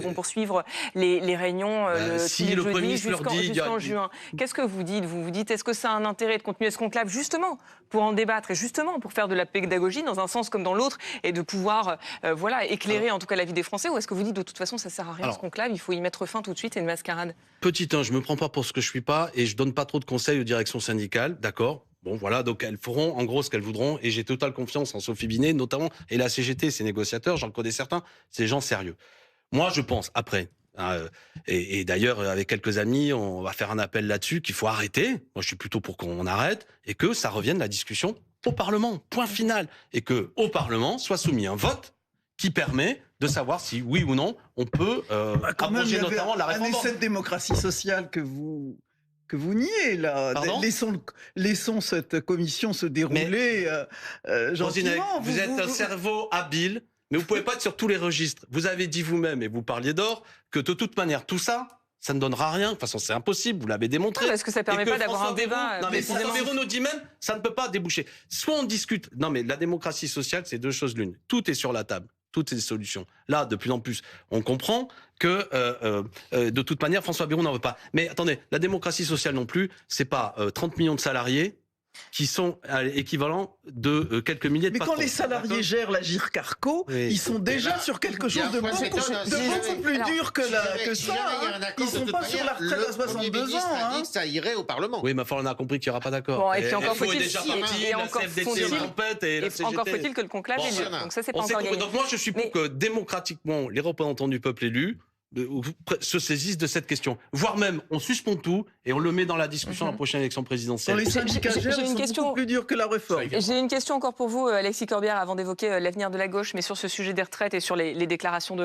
vont poursuivre les réunions si le Premier ministre leur dit jusqu'en juin. Qu'est-ce que vous dites? Vous dites, est-ce que ça a un intérêt de continuer ce conclave, justement, pour en débattre et justement pour faire de la pédagogie dans un sens comme dans l'autre et de pouvoir éclairer en tout cas la vie des Français, ou est-ce que vous dites, de toute façon, ça ne sert à rien ce conclave, il faut y mettre fin tout de suite, c'est une mascarade? Petit 1, je me prends pas pour ce que je suis pas et je donne pas trop de conseils aux directions syndicales, d'accord? Bon voilà, donc elles feront en gros ce qu'elles voudront et j'ai totale confiance en Sophie Binet notamment et la CGT, ses négociateurs, j'en connais certains, c'est des gens sérieux. Moi je pense, après, et d'ailleurs avec quelques amis, on va faire un appel là-dessus qu'il faut arrêter, moi je suis plutôt pour qu'on arrête et que ça revienne la discussion au Parlement, point final, et que au Parlement soit soumis un vote qui permet de savoir si, oui ou non, on peut abroger notamment la réforme. Un essai de démocratie sociale que vous que vous niez, là. Laissons cette commission se dérouler gentiment. Vous êtes un cerveau habile, mais vous ne pouvez pas être sur tous les registres. Vous avez dit vous-même, et vous parliez d'or, que de toute manière, tout ça, ça ne donnera rien. De toute façon, c'est impossible, vous l'avez démontré. Est-ce que ça ne permet pas d'avoir un débat Non, mais François Bayrou nous dit même, ça ne peut pas déboucher. Soit on discute. Non, mais la démocratie sociale, c'est deux choses l'une. Tout est sur la table. Toutes ces solutions. Là, de plus en plus, on comprend que, de toute manière, François Bayrou n'en veut pas. Mais attendez, la démocratie sociale non plus, c'est pas 30 millions de salariés qui sont équivalents de quelques milliers de Mais patrons. quand les salariés gèrent l'Agirc Carco, ils sont déjà sur quelque chose de beaucoup plus dur que ça. Ils ne sont pas sur la retraite à 62 ans. A dit que ça irait au Parlement. Oui, mais enfin, on a compris qu'il n'y aura pas d'accord. Bon, et puis encore faut-il que le conclave ait lieu. Donc ça, c'est pas encore gagné. Donc moi, je suis pour que démocratiquement, les représentants du peuple élus se saisissent de cette question. Voire même, on suspend tout et on le met dans la discussion à la prochaine élection présidentielle. Les syndicats gèrent, ils sont beaucoup plus durs que la réforme. J'ai une question encore pour vous, Alexis Corbière, avant d'évoquer l'avenir de la gauche, mais sur ce sujet des retraites et sur les déclarations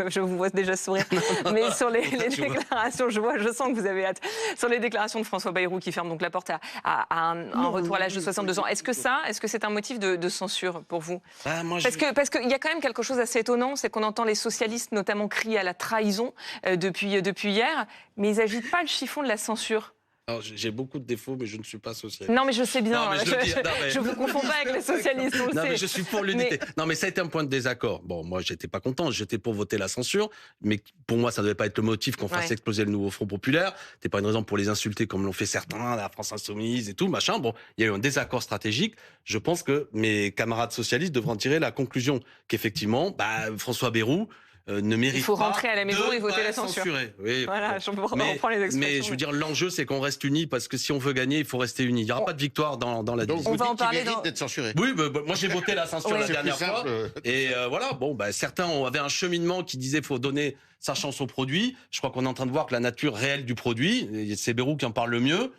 je vous vois déjà sourire, mais sur les déclarations, je sens que vous avez hâte, sur les déclarations de François Bayrou qui ferme donc la porte à un retour à l'âge de 62 ans. Est-ce que c'est un motif de censure pour vous? Parce qu'il y a quand même quelque chose d'assez étonnant, c'est qu'on entend les socialistes notamment crier à la trahison depuis hier, mais ils n'agitent pas le chiffon de la censure. Alors, j'ai beaucoup de défauts, mais je ne suis pas socialiste. Non, mais je sais bien. Je ne vous confonds pas avec les socialistes, on le sait. Mais je suis pour l'unité. Non, mais ça a été un point de désaccord. Bon, moi, j'étais pas content. J'étais pour voter la censure. Mais pour moi, ça ne devait pas être le motif qu'on fasse exploser le nouveau Front populaire. C'était pas une raison pour les insulter comme l'ont fait certains, la France insoumise et tout, machin. Bon, il y a eu un désaccord stratégique. Je pense que mes camarades socialistes devront tirer la conclusion qu'effectivement, François Bayrou ne mérite pas. Il faut rentrer à la maison et voter la censure. Oui, voilà, je reprends les expressions. Mais je veux dire, l'enjeu, c'est qu'on reste unis parce que si on veut gagner, il faut rester unis. Il n'y aura pas de victoire dans la division. On va en parler d'être censuré. Oui, moi j'ai voté la censure la dernière fois. Et voilà, certains avaient un cheminement qui disait qu'il faut donner sa chance au produit. Je crois qu'on est en train de voir que la nature réelle du produit, c'est Bayrou qui en parle le mieux.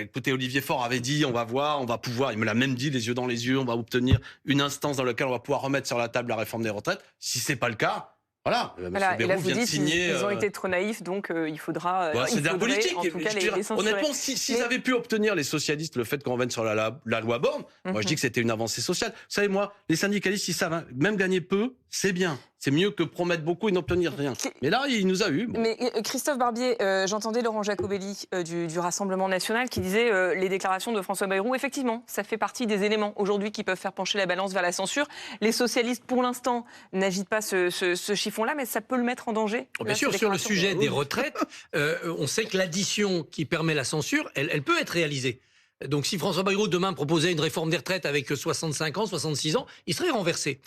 Écoutez, Olivier Faure avait dit on va voir, on va pouvoir, il me l'a même dit les yeux dans les yeux, on va obtenir une instance dans laquelle on va pouvoir remettre sur la table la réforme des retraites. Si c'est pas le cas, voilà, et là, vous dites ils ont été trop naïfs, donc il faudra. C'est de la politique. En tout cas, les censurer. Honnêtement, s'ils avaient pu obtenir, les socialistes, le fait qu'on revienne sur la loi Borne, moi je dis que c'était une avancée sociale. Vous savez, moi, les syndicalistes, ils savent, même gagner peu, c'est bien. C'est mieux que promettre beaucoup et n'obtenir rien. Mais là, il nous a eu. Bon. Mais Christophe Barbier, j'entendais Laurent Jacobelli du Rassemblement National qui disait les déclarations de François Bayrou, effectivement, ça fait partie des éléments aujourd'hui qui peuvent faire pencher la balance vers la censure. Les socialistes, pour l'instant, n'agitent pas ce chiffon-là, mais ça peut le mettre en danger. Bien sûr, sur le sujet des retraites, on sait que l'addition qui permet la censure, elle peut être réalisée. Donc si François Bayrou demain proposait une réforme des retraites avec 65 ans, 66 ans, il serait renversé.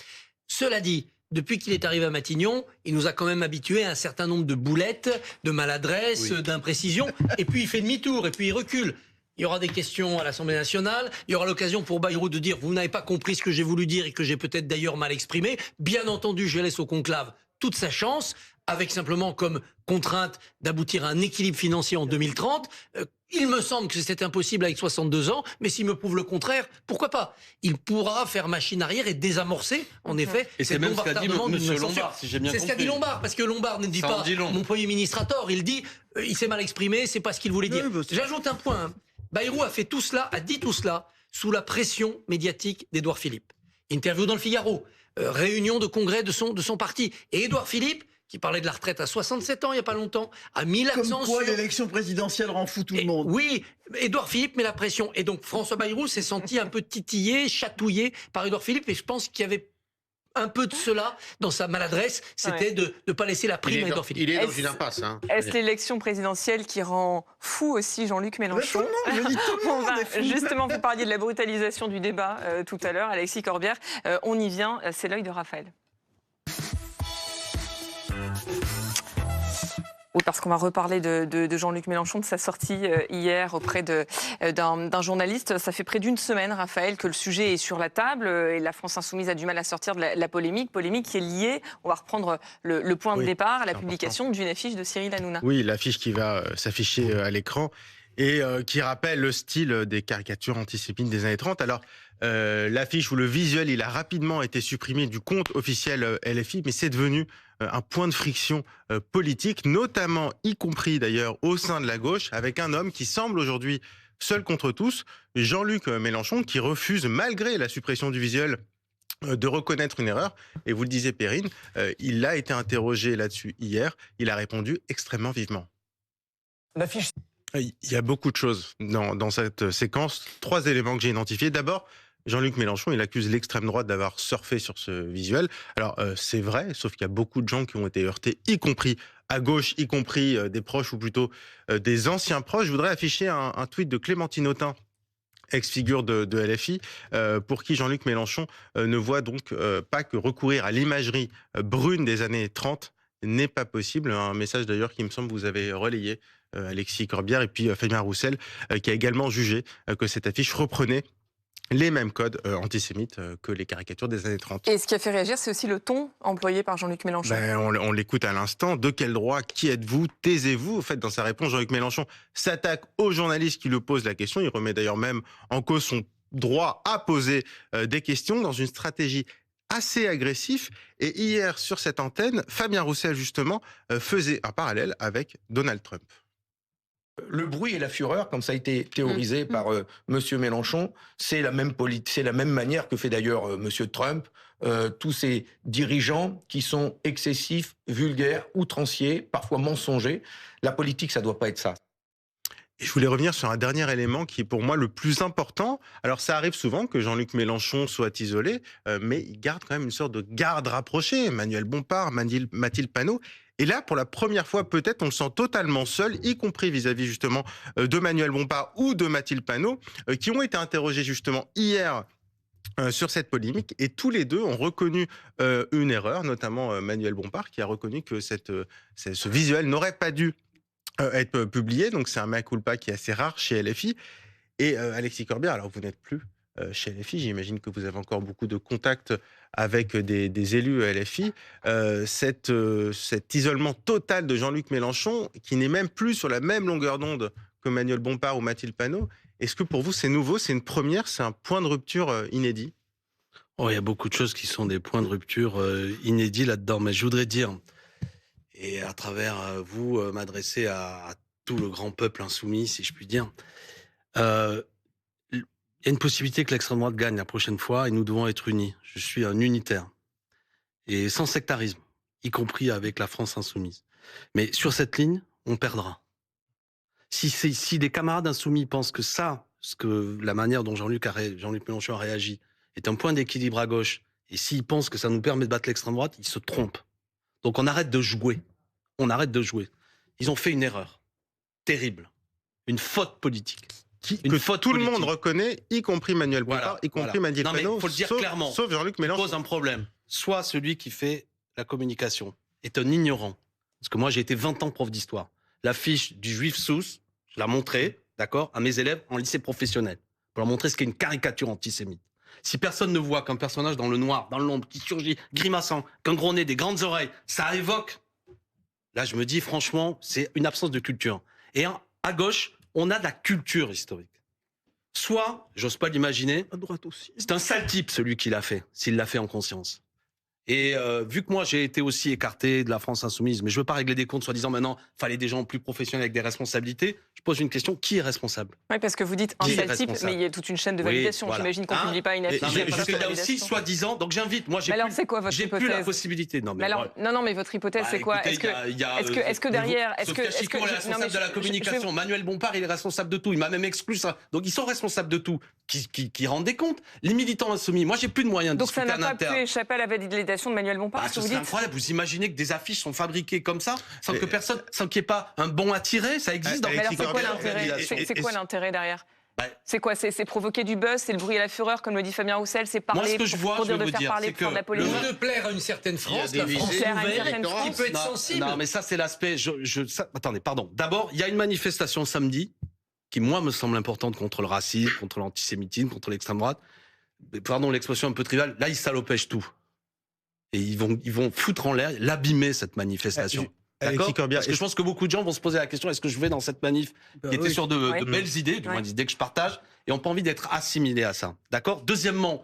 Cela dit, depuis qu'il est arrivé à Matignon, il nous a quand même habitués à un certain nombre de boulettes, de maladresses, d'imprécisions. Et puis il fait demi-tour, et puis il recule. Il y aura des questions à l'Assemblée nationale. Il y aura l'occasion pour Bayrou de dire « Vous n'avez pas compris ce que j'ai voulu dire et que j'ai peut-être d'ailleurs mal exprimé ». Bien entendu, je laisse au conclave toute sa chance, avec simplement comme contrainte d'aboutir à un équilibre financier en 2030. Il me semble que c'est impossible avec 62 ans, mais s'il me prouve le contraire, pourquoi pas? Il pourra faire machine arrière et désamorcer, en effet, et c'est même ce qu'a dit M. Lombard, si j'ai bien compris. C'est ce qu'a dit Lombard, parce que Lombard ne dit pas « Mon Premier ministre a tort », il dit « Il s'est mal exprimé, c'est pas ce qu'il voulait dire ». J'ajoute un point. Bayrou a fait tout cela, a dit tout cela, sous la pression médiatique d'Édouard Philippe. Interview dans le Figaro, réunion de congrès de son parti. Et Édouard Philippe, qui parlait de la retraite à 67 ans il n'y a pas longtemps, a mis l'accent sur... Comme quoi l'élection présidentielle rend fou tout le monde. Oui, Édouard Philippe met la pression. Et donc François Bayrou s'est senti un peu titillé, chatouillé par Édouard Philippe. Et je pense qu'il y avait un peu de cela dans sa maladresse, c'était de ne pas laisser la prime à Édouard Philippe. Il est dans une impasse. Est-ce l'élection présidentielle qui rend fou aussi Jean-Luc Mélenchon? Justement, vous parliez de la brutalisation du débat tout à l'heure, Alexis Corbière. On y vient, c'est l'œil de Raphaël. Oui, parce qu'on va reparler de Jean-Luc Mélenchon, de sa sortie hier auprès d'un journaliste. Ça fait près d'une semaine, Raphaël, que le sujet est sur la table et la France Insoumise a du mal à sortir de la polémique qui est liée, on va reprendre le point de départ, à la publication d'une affiche de Cyril Hanouna. Oui, l'affiche qui va s'afficher à l'écran et qui rappelle le style des caricatures antisémites des années 30. Alors, l'affiche ou le visuel, il a rapidement été supprimé du compte officiel LFI, mais c'est devenu un point de friction politique, notamment, y compris d'ailleurs au sein de la gauche, avec un homme qui semble aujourd'hui seul contre tous, Jean-Luc Mélenchon, qui refuse, malgré la suppression du visuel, de reconnaître une erreur. Et vous le disiez, Perrine, il a été interrogé là-dessus hier. Il a répondu extrêmement vivement. Il y a beaucoup de choses dans cette séquence. 3 éléments que j'ai identifiés. D'abord, Jean-Luc Mélenchon, il accuse l'extrême droite d'avoir surfé sur ce visuel. Alors, c'est vrai, sauf qu'il y a beaucoup de gens qui ont été heurtés, y compris à gauche, y compris des proches, ou plutôt des anciens proches. Je voudrais afficher un tweet de Clémentine Autain, ex-figure de LFI, pour qui Jean-Luc Mélenchon ne voit donc pas que recourir à l'imagerie brune des années 30 n'est pas possible. Un message d'ailleurs qui me semble vous avez relayé, Alexis Corbière, et puis Fabien Roussel, qui a également jugé que cette affiche reprenait les mêmes codes antisémites que les caricatures des années 30. Et ce qui a fait réagir, c'est aussi le ton employé par Jean-Luc Mélenchon. On l'écoute à l'instant. De quel droit? Qui êtes-vous? Taisez-vous. En fait, dans sa réponse, Jean-Luc Mélenchon s'attaque aux journalistes qui lui posent la question. Il remet d'ailleurs même en cause son droit à poser des questions dans une stratégie assez agressive. Et hier, sur cette antenne, Fabien Roussel, justement, faisait un parallèle avec Donald Trump. Le bruit et la fureur, comme ça a été théorisé par Monsieur Mélenchon, c'est la même manière que fait d'ailleurs Monsieur Trump, tous ces dirigeants qui sont excessifs, vulgaires, outranciers, parfois mensongers. La politique, ça doit pas être ça. Et je voulais revenir sur un dernier élément qui est pour moi le plus important. Alors ça arrive souvent que Jean-Luc Mélenchon soit isolé, mais il garde quand même une sorte de garde rapprochée. Manuel Bompard, Mathilde Panot. Et là, pour la première fois, peut-être, on le sent totalement seul, y compris vis-à-vis justement de Manuel Bompard ou de Mathilde Panot, qui ont été interrogés justement hier sur cette polémique. Et tous les deux ont reconnu une erreur, notamment Manuel Bompard, qui a reconnu que ce visuel n'aurait pas dû être publié. Donc c'est un mea culpa qui est assez rare chez LFI. Et Alexis Corbière, alors vous n'êtes plus chez LFI, j'imagine que vous avez encore beaucoup de contacts avec des élus LFI, cet isolement total de Jean-Luc Mélenchon, qui n'est même plus sur la même longueur d'onde que Manuel Bompard ou Mathilde Panot, est-ce que pour vous c'est nouveau, c'est une première, c'est un point de rupture inédit? Il y a beaucoup de choses qui sont des points de rupture inédits là-dedans, mais je voudrais dire, et à travers vous, m'adresser à tout le grand peuple insoumis, si je puis dire, il y a une possibilité que l'extrême droite gagne la prochaine fois et nous devons être unis. Je suis un unitaire. Et sans sectarisme, y compris avec la France insoumise. Mais sur cette ligne, on perdra. Si des camarades insoumis pensent que la manière dont Jean-Luc Mélenchon a réagi est un point d'équilibre à gauche, et s'ils pensent que ça nous permet de battre l'extrême droite, ils se trompent. Donc on arrête de jouer. On arrête de jouer. Ils ont fait une erreur terrible. Une faute politique. Tout le monde reconnaît, y compris Manuel Bompard, y compris Mathilde Panot, il faut le dire clairement, sauf Jean-Luc Mélenchon. Pose un problème. Soit celui qui fait la communication est un ignorant. Parce que moi, j'ai été 20 ans prof d'histoire. L'affiche du juif Sousse, je l'ai montrée, d'accord, à mes élèves en lycée professionnel, pour leur montrer ce qu'est une caricature antisémite. Si personne ne voit qu'un personnage dans le noir, dans l'ombre, qui surgit, grimaçant, qu'un gros nez, des grandes oreilles, ça évoque. Là, je me dis, franchement, c'est une absence de culture. Et à gauche, on a de la culture historique. Soit, j'ose pas l'imaginer, à droite aussi, c'est un sale type celui qui l'a fait, s'il l'a fait en conscience. Et vu que moi j'ai été aussi écarté de la France insoumise, mais je veux pas régler des comptes soi-disant maintenant, fallait des gens plus professionnels avec des responsabilités, je pose une question, qui est responsable? Oui, parce que vous dites un sale type, mais il y a toute une chaîne de validation. Oui, voilà. J'imagine qu'on ne publie pas une affiche. Non, mais parce qu'il y a aussi soi-disant, donc j'invite, moi j'ai plus la possibilité. Non, mais votre hypothèse c'est quoi? Est-ce que derrière... Sophia Chikot est responsable de la communication, Manuel Bompard il est responsable de tout, il m'a même exclu ça. Donc ils sont responsables de tout, qui rendent des comptes. Les militants insoumis, moi j'ai plus de moyens de discuter en interne. Donc ça n'a pas pu échapper à la validation de Manuel Bompard, c'est incroyable, vous imaginez que des affiches sont fabriquées comme ça, sans que personne, sans qu'il n'y ait pas un bon à tirer, ça existe dans c'est quoi l'intérêt? C'est quoi l'intérêt derrière? C'est quoi? C'est provoquer du buzz, c'est le bruit et la fureur, comme le dit Fabien Roussel, c'est parler pour dire de faire parler, pour faire de la polémique. De plaire à une certaine France, la France nouvelle, qui peut être sensible. Non, mais ça c'est l'aspect. Attendez, pardon. D'abord, il y a une manifestation samedi qui, moi, me semble importante contre le racisme, contre l'antisémitisme, contre l'extrême droite. Pardon, l'expression un peu triviale. Là, ils salopèchent tout. Et ils vont foutre en l'air, l'abîmer, cette manifestation. D'accord ? Parce que je pense que beaucoup de gens vont se poser la question, est-ce que je vais dans cette manif qui était sur de belles idées, du moins des idées que je partage, et n'ont pas envie d'être assimilés à ça. D'accord ? Deuxièmement,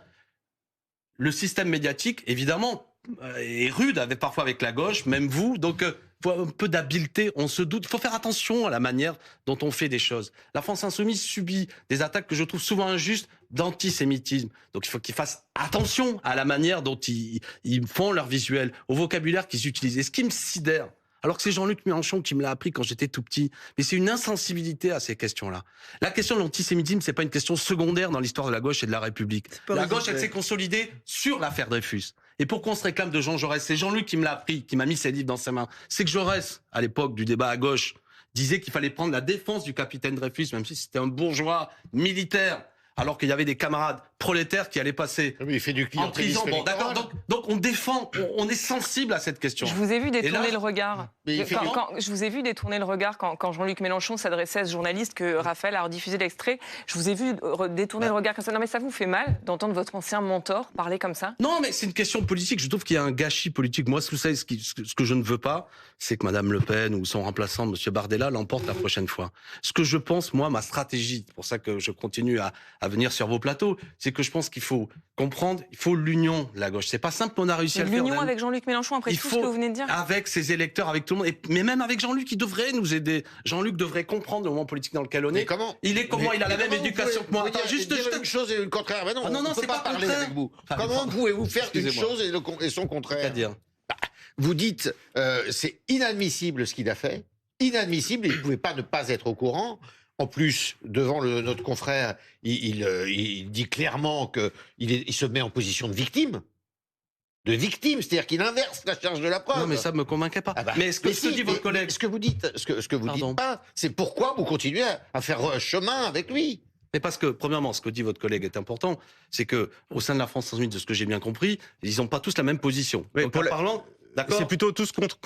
le système médiatique, évidemment, est rude, parfois avec la gauche, même vous. Donc, faut un peu d'habileté, on se doute. Il faut faire attention à la manière dont on fait des choses. La France insoumise subit des attaques que je trouve souvent injustes d'antisémitisme. Donc il faut qu'ils fassent attention à la manière dont ils font leur visuel, au vocabulaire qu'ils utilisent. Et ce qui me sidère, alors que c'est Jean-Luc Mélenchon qui me l'a appris quand j'étais tout petit, mais c'est une insensibilité à ces questions-là. La question de l'antisémitisme, c'est pas une question secondaire dans l'histoire de la gauche et de la République. La gauche, elle s'est consolidée sur l'affaire Dreyfus. Et pourquoi on se réclame de Jean Jaurès? C'est Jean-Luc qui me l'a appris, qui m'a mis ses livres dans ses mains. C'est que Jaurès, à l'époque du débat à gauche, disait qu'il fallait prendre la défense du capitaine Dreyfus, même si c'était un bourgeois militaire, alors qu'il y avait des camarades prolétaires qui allaient passer il fait du en prison. Bon, d'accord. Donc on défend, on est sensible à cette question. Je vous ai vu détourner le regard. Je vous ai vu détourner le regard quand Jean-Luc Mélenchon s'adressait à ce journaliste que Raphaël a rediffusé l'extrait. Je vous ai vu détourner le regard comme ça. Non mais ça vous fait mal d'entendre votre ancien mentor parler comme ça? Non mais c'est une question politique. Je trouve qu'il y a un gâchis politique. Moi, vous savez, ce que je ne veux pas, c'est que Madame Le Pen ou son remplaçant, Monsieur Bardella, l'emporte la prochaine fois. Ce que je pense, moi, ma stratégie, c'est pour ça que je continue à venir sur vos plateaux, c'est que je pense qu'il faut comprendre, il faut l'union de la gauche. C'est pas simple, on a réussi à le faire. L'union avec Jean-Luc Mélenchon, après tout ce que vous venez de dire. Avec ses électeurs, avec tout le monde, mais même avec Jean-Luc, il devrait nous aider. Jean-Luc devrait comprendre le moment politique dans lequel on est. Il a la même éducation que moi. Attends, juste dire une chose et le contraire. Ben non, non, c'est pas parler avec vous. Comment pouvez-vous faire une chose et son contraire? C'est-à-dire, vous dites, c'est inadmissible ce qu'il a fait. Inadmissible, il ne pouvait pas ne pas être au courant. En plus, devant notre confrère, il dit clairement qu'il se met en position de victime. C'est-à-dire qu'il inverse la charge de la preuve. Non, mais ça ne me convainquait pas. Mais ce que dit votre collègue... Ce que vous dites, dites pas, c'est pourquoi vous continuez à faire chemin avec lui. Mais parce que, premièrement, ce que dit votre collègue est important, c'est que au sein de la France insoumise, de ce que j'ai bien compris, ils n'ont pas tous la même position. Oui, parlant... C'est plutôt tous contre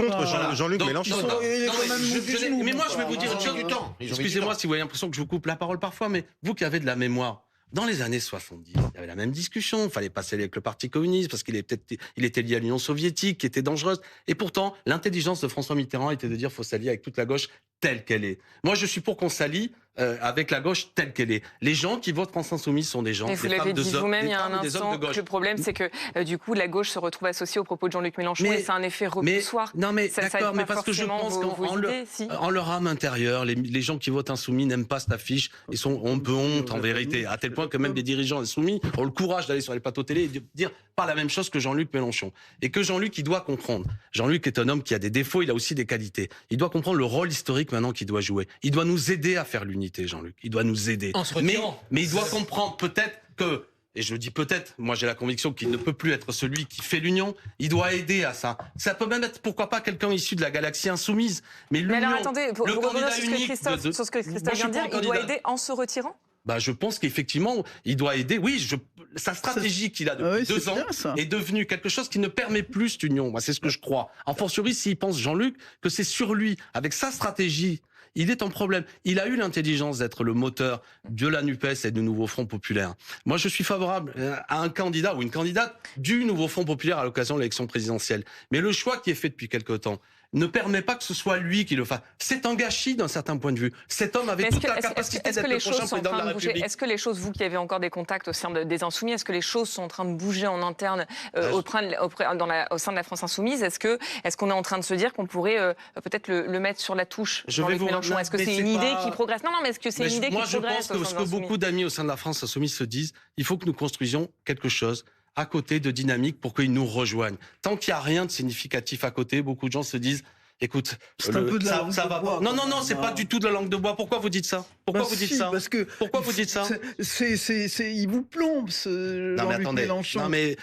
Jean-Luc Mélenchon. Mais moi, je vais vous dire une chose du temps. Excusez-moi si vous avez l'impression que je vous coupe la parole parfois, mais vous qui avez de la mémoire, dans les années 70, il y avait la même discussion. Il fallait passer avec le Parti communiste parce qu'il était lié à l'Union soviétique, qui était dangereuse. Et pourtant, l'intelligence de François Mitterrand était de dire qu'il faut s'allier avec toute la gauche telle qu'elle est. Moi, je suis pour qu'on s'allie avec la gauche telle qu'elle est. Les gens qui votent France Insoumise sont des gens, des femmes, des hommes, vous-même il y a un instant, le problème, c'est que du coup, la gauche se retrouve associée aux propos de Jean-Luc Mélenchon et c'est un effet repoussoir. Non, mais d'accord, mais parce que je pense qu'en leur âme intérieure, les gens qui votent Insoumis n'aiment pas cette affiche. Ils sont un peu honte, en vérité, à tel point que même des dirigeants Insoumis ont le courage d'aller sur les plateaux télé et de dire pas la même chose que Jean-Luc Mélenchon. Et que Jean-Luc, il doit comprendre. Jean-Luc est un homme qui a des défauts, il a aussi des qualités. Il doit comprendre le rôle historique maintenant qu'il doit jouer. Il doit nous aider à faire l'unité, Jean-Luc. Il doit nous aider. Mais il doit comprendre peut-être que, et je le dis peut-être, moi j'ai la conviction qu'il ne peut plus être celui qui fait l'union, il doit aider à ça. Ça peut même être, pourquoi pas, quelqu'un issu de la galaxie insoumise. Mais l'union, alors attendez, pour revenir sur ce que Christophe vient de dire, il doit aider en se retirant? Je pense qu'effectivement, il doit aider. Oui, sa stratégie qu'il a depuis 2 ans est devenue quelque chose qui ne permet plus cette union. Moi, c'est ce que je crois. En fortiori, s'il pense, Jean-Luc, que c'est sur lui, avec sa stratégie, il est en problème. Il a eu l'intelligence d'être le moteur de la NUPES et du Nouveau Front Populaire. Moi, je suis favorable à un candidat ou une candidate du Nouveau Front Populaire à l'occasion de l'élection présidentielle. Mais le choix qui est fait depuis quelque temps ne permet pas que ce soit lui qui le fasse. C'est un gâchis d'un certain point de vue. Cet homme avait toute la capacité d'être le prochain président de la République. Est-ce que les choses, vous qui avez encore des contacts au sein des Insoumis, est-ce que les choses sont en train de bouger en interne au sein de la France Insoumise? Est-ce qu'on est en train de se dire qu'on pourrait peut-être le mettre sur la touche, Jean-Luc Mélenchon? Est-ce que c'est une idée qui progresse? Non, mais est-ce que c'est une idée qui progresse? Moi, je pense que ce que beaucoup d'amis au sein de la France Insoumise se disent, il faut que nous construisions quelque chose à côté de dynamique pour qu'ils nous rejoignent. Tant qu'il n'y a rien de significatif à côté, beaucoup de gens se disent, écoute, c'est un peu de la langue de bois. Non, c'est pas du tout de la langue de bois. Pourquoi vous dites ça? Pourquoi vous dites ça? Parce que pourquoi vous dites ça? Il vous plombe, ce Jean-Luc Mélenchon. Non, mais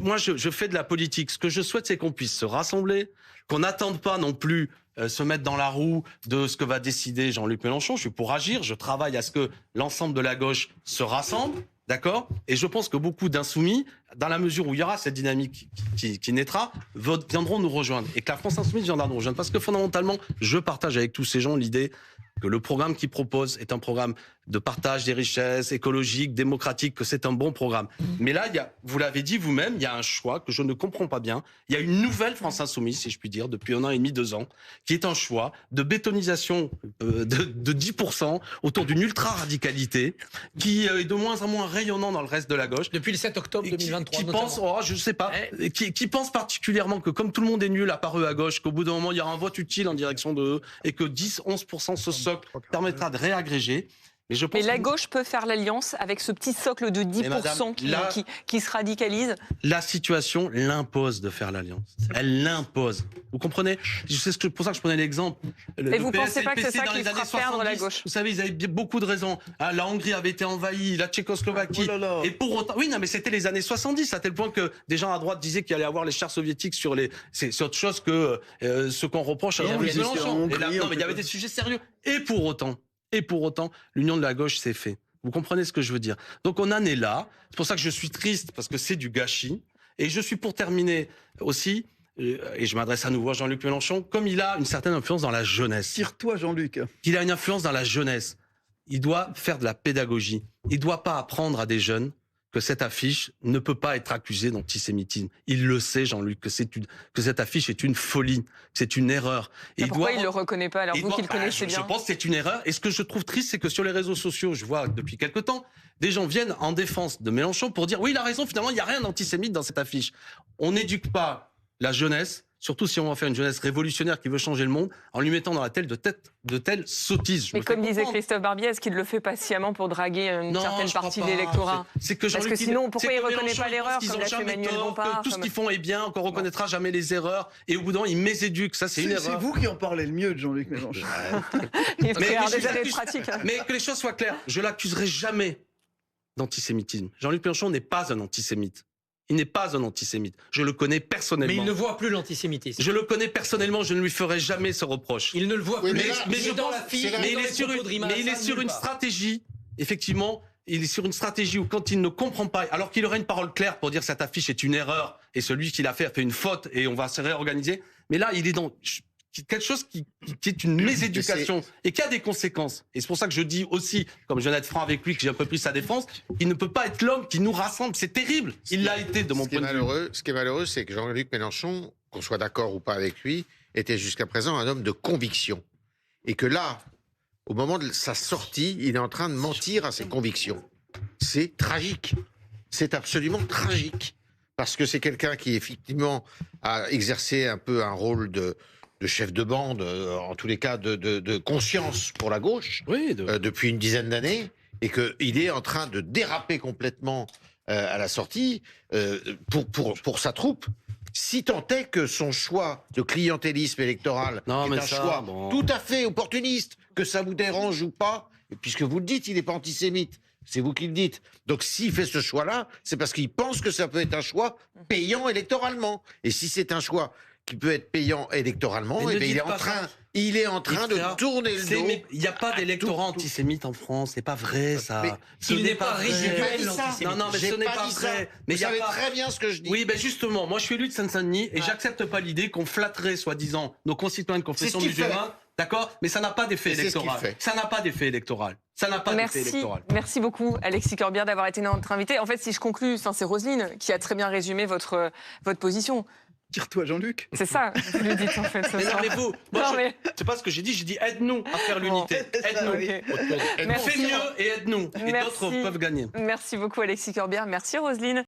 moi, je fais de la politique. Ce que je souhaite, c'est qu'on puisse se rassembler, qu'on n'attende pas non plus se mettre dans la roue de ce que va décider Jean-Luc Mélenchon. Je suis pour agir. Je travaille à ce que l'ensemble de la gauche se rassemble. D'accord? Et je pense que beaucoup d'insoumis, dans la mesure où il y aura cette dynamique qui naîtra, viendront nous rejoindre. Et que la France insoumise viendra nous rejoindre. Parce que fondamentalement, je partage avec tous ces gens l'idée que le programme qu'ils proposent est un programme de partage des richesses, écologique, démocratique, que c'est un bon programme. Mais là, vous l'avez dit vous-même, il y a un choix que je ne comprends pas bien. Il y a une nouvelle France Insoumise, si je puis dire, depuis 1 an et demi, 2 ans, qui est un choix de bétonisation de 10% autour d'une ultra-radicalité qui est de moins en moins rayonnant dans le reste de la gauche. Depuis le 7 octobre 2023, qui pense, je sais pas, qui pense particulièrement que comme tout le monde est nul à part eux à gauche, qu'au bout d'un moment, il y aura un vote utile en direction de eux et que 10-11% ce socle permettra de réagréger. Mais la gauche peut faire l'alliance avec ce petit socle de 10% qui se radicalise. La situation l'impose de faire l'alliance. Elle l'impose. Vous comprenez? C'est pour ça que je prenais l'exemple. Et vous ne pensez pas que c'est ça qui fera perdre la gauche? Vous savez, ils avaient beaucoup de raisons. La Hongrie avait été envahie, la Tchécoslovaquie. Et pour autant, oui, non, mais c'était les années 70, à tel point que des gens à droite disaient qu'il allait y avoir les chars soviétiques sur les. C'est autre chose que ce qu'on reproche à Mélenchon. Non, mais il y avait des sujets sérieux. Et pour autant, l'union de la gauche s'est faite. Vous comprenez ce que je veux dire? Donc on en est là. C'est pour ça que je suis triste, parce que c'est du gâchis. Et je suis pour terminer aussi, et je m'adresse à nouveau à Jean-Luc Mélenchon, comme il a une certaine influence dans la jeunesse. Tire-toi, Jean-Luc. Il a une influence dans la jeunesse. Il doit faire de la pédagogie. Il ne doit pas apprendre à des jeunes que cette affiche ne peut pas être accusée d'antisémitisme. Il le sait, Jean-Luc, que cette affiche est une folie, que c'est une erreur. Et pourquoi il ne le reconnaît pas, alors vous qui le connaissez bien? Je pense que c'est une erreur. Et ce que je trouve triste, c'est que sur les réseaux sociaux, je vois depuis quelque temps, des gens viennent en défense de Mélenchon pour dire « Oui, il a raison, finalement, il n'y a rien d'antisémite dans cette affiche. » On n'éduque pas la jeunesse, surtout si on va faire une jeunesse révolutionnaire qui veut changer le monde, en lui mettant dans la tête de telles sottises. Mais comme disait Christophe Barbier, est-ce qu'il le fait patiemment pour draguer une certaine partie de l'électorat? Parce que sinon, pourquoi il ne reconnaît pas l'erreur, comme l'a fait Manuel Bompard? Tout ce qu'ils font est bien, qu'on ne reconnaîtra jamais les erreurs, et au bout d'un moment, ils méséduquent. Ça, c'est une erreur. C'est vous qui en parlez le mieux de Jean-Luc Mélenchon. Mais que les choses soient claires, je l'accuserai jamais d'antisémitisme. Jean-Luc Mélenchon n'est pas un antisémite. Il n'est pas un antisémite. Je le connais personnellement. Mais il ne voit plus l'antisémitisme. Je le connais personnellement, je ne lui ferai jamais ce reproche. Il ne le voit plus. Mais il est sur une stratégie, effectivement, il est sur une stratégie où quand il ne comprend pas, alors qu'il aurait une parole claire pour dire cette affiche est une erreur et celui qui l'a fait a fait une faute et on va se réorganiser, mais là il est dans quelque chose qui est une méséducation et qui a des conséquences. Et c'est pour ça que je dis aussi, comme je viens d'être franc avec lui, que j'ai un peu pris sa défense, il ne peut pas être l'homme qui nous rassemble. C'est terrible. Il l'a été de mon point de vue. Ce qui est malheureux, c'est que Jean-Luc Mélenchon, qu'on soit d'accord ou pas avec lui, était jusqu'à présent un homme de conviction. Et que là, au moment de sa sortie, il est en train de mentir à ses convictions. C'est tragique. C'est absolument tragique. Parce que c'est quelqu'un qui, effectivement, a exercé un peu un rôle de chef de bande, en tous les cas de conscience pour la gauche, depuis une dizaine d'années, et qu'il est en train de déraper complètement à la sortie pour sa troupe. Si tant est que son choix de clientélisme électoral est un choix tout à fait opportuniste, que ça vous dérange ou pas, et puisque vous le dites, il n'est pas antisémite. C'est vous qui le dites. Donc s'il fait ce choix-là, c'est parce qu'il pense que ça peut être un choix payant électoralement. Et si c'est un choix qui peut être payant électoralement, eh bien, il est en train de tourner le dos. Il n'y a pas d'électorat antisémite en France, c'est pas vrai ça. Mais il n'est pas résiduel. Non, mais ce n'est pas vrai. Mais vous savez très bien ce que je dis. Oui, ben justement, moi je suis élu de Seine-Saint-Denis et j'accepte pas l'idée qu'on flatterait soi-disant nos concitoyens de confession musulmane. D'accord, mais ça n'a pas d'effet électoral. Ça n'a pas d'effet électoral. Ça n'a pas d'effet électoral. Merci beaucoup, Alexis Corbière, d'avoir été notre invité. En fait, si je conclus, c'est Roselyne qui a très bien résumé votre position. Tire-toi, Jean-Luc. C'est ça, vous le dites en fait. C'est pas ce que j'ai dit aide-nous à faire l'unité. Aide-nous. Fais mieux et aide-nous. Et d'autres peuvent gagner. Merci beaucoup, Alexis Corbière. Merci, Roselyne.